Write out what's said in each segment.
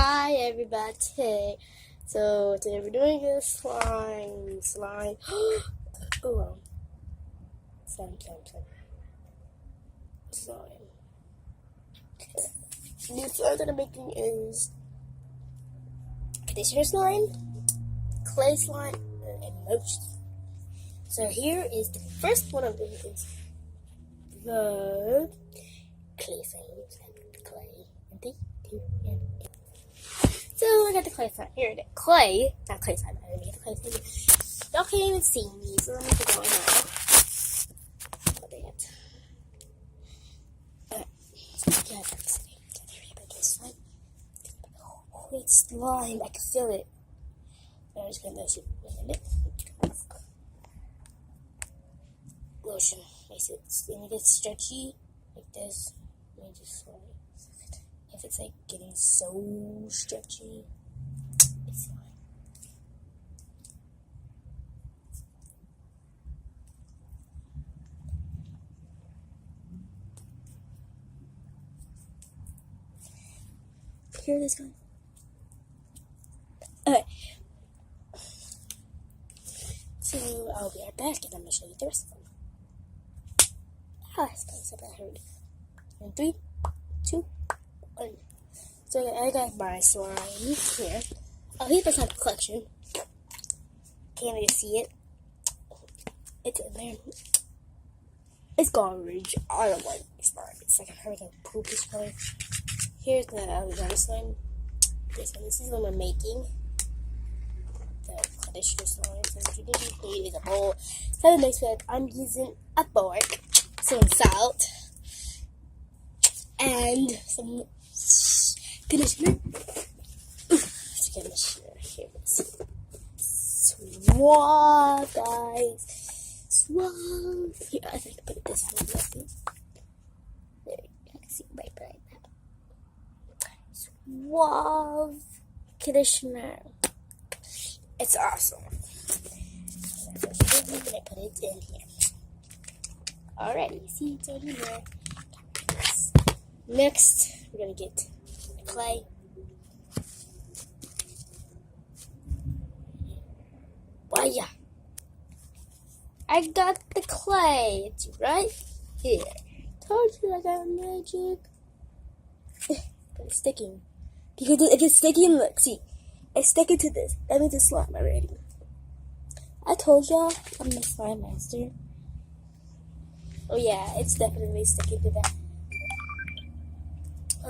Hi everybody. So today we're doing a slime. Oh well. Slime. The slime that I'm making is conditioner slime, clay slime, and mochi. So here is the first one I'm doing is the clay slime and clay and So I got the clay slime. Here it is. Clay, not clay slime. I made the clay slime. Y'all can't even see me, so let me put going on. Oh, dang it. Alright. Yeah, that's it. Slime. Oh, it's slime. I can feel it. I'm just gonna lotion it. Lotion. Makes it stretchy like this. Let me just slide. If it's like getting so stretchy, it's fine. Here it is going. Okay. So I'll be right back and I'm gonna show you the rest of them. I suppose I heard. In 3, 2, 1. So I got my slime here. Oh, here's the type of collection. Can't really see it. It's in there. It's garbage. I don't like slime. It's like a hurricane poopish color. Here's the other slime. This is the one I'm making. The conditioner slime. So what you need is a bowl. So the next one, I'm using a fork, some salt, and some conditioner. Here it is. Suave, guys. Suave. Here, I think I put it this way. There, I can see right now. Suave conditioner. It's awesome. I'm gonna put it in here. Alrighty, see, it's already there. Next, we're gonna get the clay. Well, yeah. I got the clay. It's right here. Told you I got magic. But it's sticking. Because if it's sticking, look, see. It's sticking to this. That means it's slime already. I told y'all I'm the slime master. Oh yeah, it's definitely sticking to that. I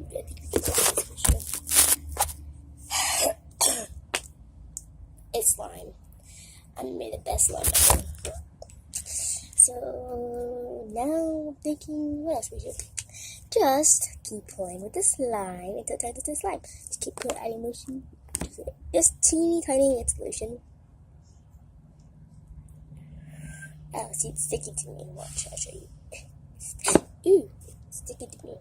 think we can do this for sure. It's slime. I made the best slime ever. So now I'm thinking, what else we should? Just keep playing with the slime until it turns into slime. Just keep putting adding motion. Just teeny tiny solution. Oh, see, it's sticking to me. Watch, I'll show you. Ooh, it's sticking to me.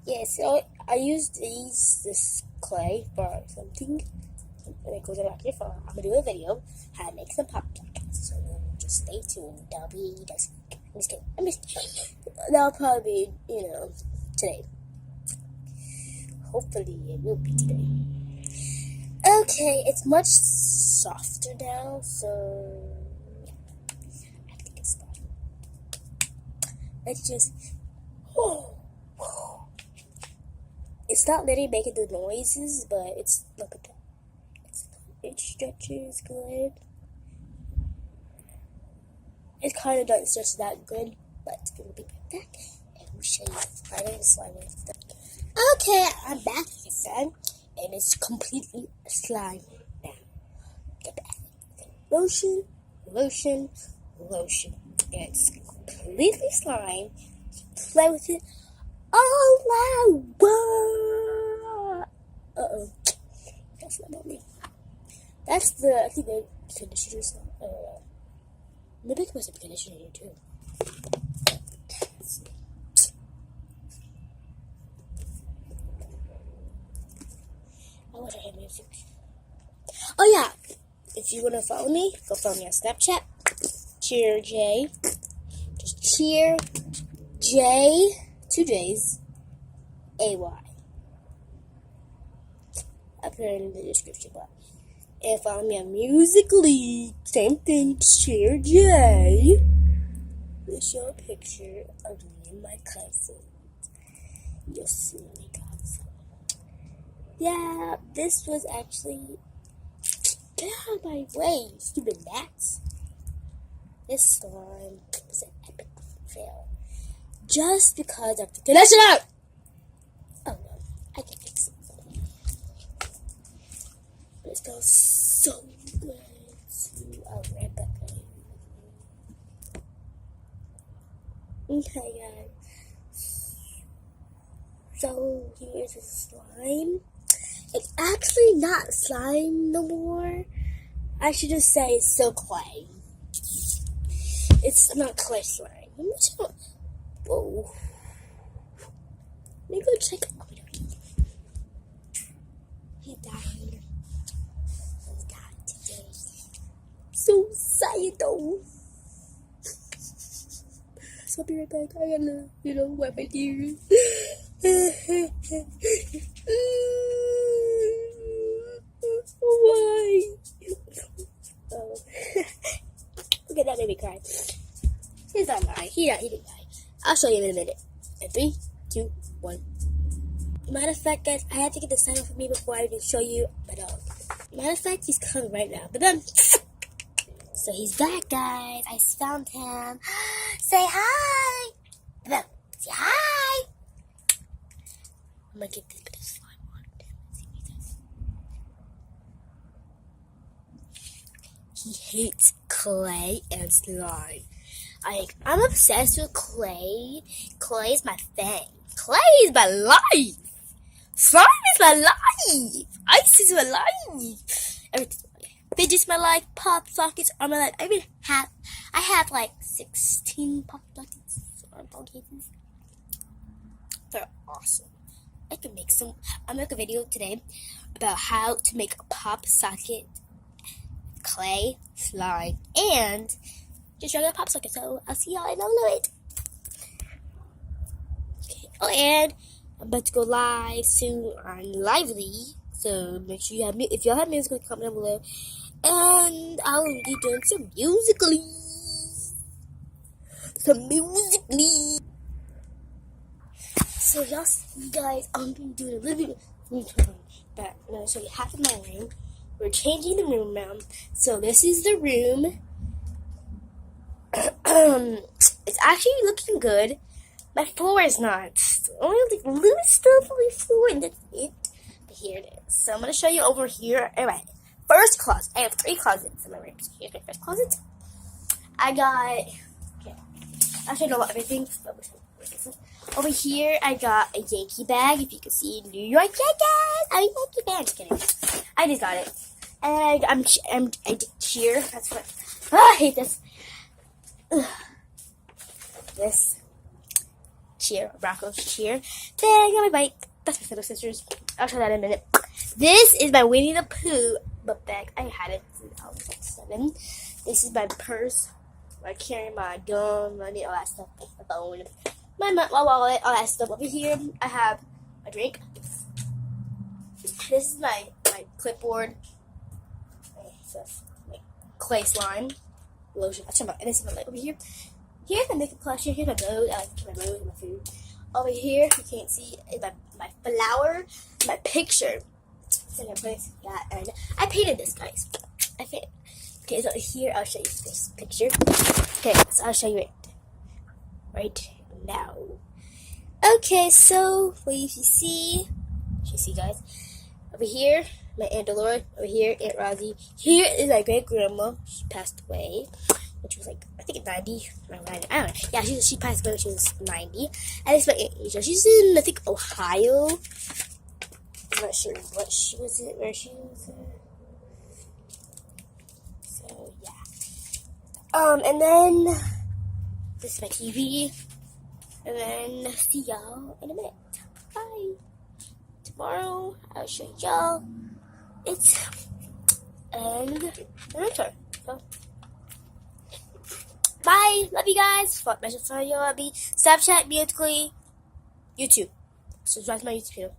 Yeah, so I used this clay for something. And it goes in back here for I'm gonna do a video how to make some pop jackets. So just stay tuned. That'll be next week. I'm just kidding. That'll probably be, today. Hopefully it will be today. Okay, it's much softer now, so yeah. I think it's fine. Let's just it's not literally making the noises, but it's look at that. It stretches good. It kind of doesn't stretch that good, but we'll be right back and we'll show you the final slime. Okay, I'm back, like I said, and it's completely slime now. Get back. Lotion. It's completely slime. Play with it all out. Uh-oh. That's not me. That's the, I think the conditioner slime. Maybe it was a conditioner here too. Let's see. I wish I had music. Oh yeah, if you want to follow me, go follow me on Snapchat. Cheer J. Just Cheer J. 2 J's. AY. I put it in the description box. And follow me on Musical.ly. Same thing, Share J. Let's show a picture of me and my cousin. You'll see me, guys. Yeah, this was actually... Get out of my way, stupid bats. This slime was an epic fail. Just because of the connection out! Oh no, I can fix it. But it smells so good. I'll be right back. Okay, guys. So here's the slime. It's actually not slime no more. I should just say it's still clay. It's not clay slime. Let me check. Whoa. Let me go check. Oh, he died. He died today. So sad though. So I'll be right back. I gotta, wipe my tears. Why? Oh. Okay, that made me cry. He's not lying. He didn't die. I'll show you in a minute. In 3, 2, 1. Matter of fact, guys, I have to get the sign off for me before I even show you my dog. Matter of fact, he's coming right now. But then, so he's back, guys. I found him. Say hi. Then, say hi. I'm gonna get this bit of slime on him. See what he does. He hates clay and slime. I'm obsessed with clay. Clay is my thing. Clay is my life. Slime is my life. Ice is my life. Everything's my life. Fidget's my life. Pop sockets are my life. I have like 16 pop sockets or ball cases. They're awesome. I'll make a video today about how to make a pop socket, clay, slime, and just regular pop socket. So I'll see y'all in a little bit. Okay. Oh, and I'm about to go live soon on Lively. So make sure you have if y'all have music, comment down below. And I'll be doing some Musical.ly. So y'all see, guys, I'm gonna do a little bit of but I'm gonna show you half of my room. We're changing the room now. So this is the room. It's actually looking good. My floor is not. Only like little stuff on my floor, and that's it. But here it is. So I'm gonna show you over here. Alright, first closet. I have 3 closets in my room. So here's my first closet. I got. Okay, I should know everything. Over here, I got a Yankee bag. If you can see, New York Yankees. I mean Yankee bag. Just kidding. I just got it. And I did cheer. That's what. I hate this. This cheer, Broncos cheer. Then I got my bike. That's my little sisters. I'll show that in a minute. This is my Winnie the Pooh book bag. I had it since I was like 7. This is my purse. I carry my gun, money, all that stuff. My phone, my wallet, all that stuff. Over here, I have a drink. This is my clipboard. So, like clay slime. Lotion. And this is my light over here. Here's my makeup collection. Here's my boat. I like to keep my boat and my food. Over here, you can't see, is my flower, my picture. So I'm gonna place that. And I painted this, guys. Okay, so here I'll show you this picture. Okay, so I'll show you it right now. Okay, so what you see, guys. Over here, my Aunt Dolores. Over here, Aunt Rosie. Here is my great grandma. She passed away, which was like, I think 90. I don't know. Yeah, she passed away when she was 90. And this is my Aunt Asia. She's in, I think, Ohio. I'm not sure where she was at. So yeah. And then this is my TV. And then see y'all in a minute. Bye. Tomorrow I'll show y'all it and the winter. So bye. Love you guys. Fuck, message for y'all. Snapchat, Musical.ly, YouTube. Subscribe to my YouTube channel.